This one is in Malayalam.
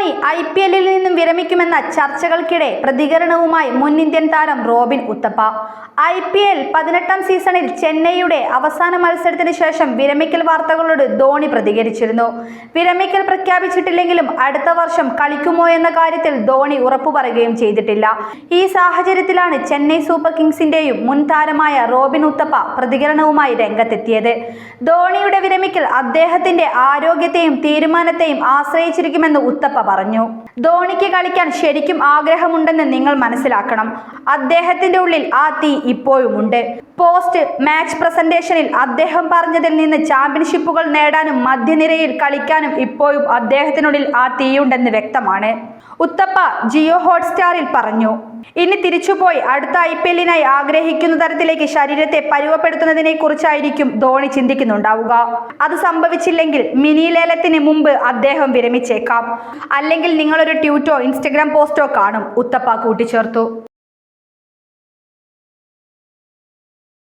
ധോണി IPLിൽ നിന്നും വിരമിക്കുമെന്ന ചർച്ചകൾക്കിടെ പ്രതികരണവുമായി മുൻ ഇന്ത്യൻ താരം റോബിൻ ഉത്തപ്പ. IPL 18ാം സീസണിൽ ചെന്നൈയുടെ അവസാന മത്സരത്തിന് ശേഷം വിരമിക്കൽ വാർത്തകളോട് ധോണി പ്രതികരിച്ചിരുന്നു. വിരമിക്കൽ പ്രഖ്യാപിച്ചിട്ടില്ലെങ്കിലും അടുത്ത വർഷം കളിക്കുമോ എന്ന കാര്യത്തിൽ ധോണി ഉറപ്പു പറയുകയും ചെയ്തിട്ടില്ല. ഈ സാഹചര്യത്തിലാണ് ചെന്നൈ സൂപ്പർ കിങ്സിന്റെയും മുൻ താരമായ റോബിൻ ഉത്തപ്പ പ്രതികരണവുമായി രംഗത്തെത്തിയത്. ധോണിയുടെ വിരമിക്കൽ അദ്ദേഹത്തിന്റെ ആരോഗ്യത്തെയും തീരുമാനത്തെയും ആശ്രയിച്ചിരിക്കുമെന്ന് ഉത്തപ്പ പറഞ്ഞു. ധോണിക്ക് കളിക്കാൻ ശരിക്കും ആഗ്രഹമുണ്ടെന്ന് നിങ്ങൾ മനസ്സിലാക്കണം. അദ്ദേഹത്തിന്റെ ഉള്ളിൽ ആ തീ ഇപ്പോഴുമുണ്ട്. പോസ്റ്റ് മാച്ച് പ്രസന്റേഷനിൽ അദ്ദേഹം പറഞ്ഞതിൽ നിന്ന് ചാമ്പ്യൻഷിപ്പുകൾ നേടാനും മധ്യനിരയിൽ കളിക്കാനും ഇപ്പോഴും അദ്ദേഹത്തിനുള്ളിൽ ആ തീയുണ്ടെന്ന് വ്യക്തമാണ്. ഉത്തപ്പ ജിയോ ഹോട്ട്സ്റ്റാറിൽ പറഞ്ഞു. ഇനി തിരിച്ചുപോയി അടുത്ത IPLനായി ആഗ്രഹിക്കുന്ന തരത്തിലേക്ക് ശരീരത്തെ പരുവപ്പെടുത്തുന്നതിനെ കുറിച്ചായിരിക്കും ധോണി ചിന്തിക്കുന്നുണ്ടാവുക. അത് സംഭവിച്ചില്ലെങ്കിൽ മിനി ലേലത്തിന് മുമ്പ് അദ്ദേഹം വിരമിച്ചേക്കാം. അല്ലെങ്കിൽ നിങ്ങളൊരു ട്വീറ്റോ ഇൻസ്റ്റഗ്രാം പോസ്റ്റോ കാണും, ഉത്തപ്പ കൂട്ടിച്ചേർത്തു.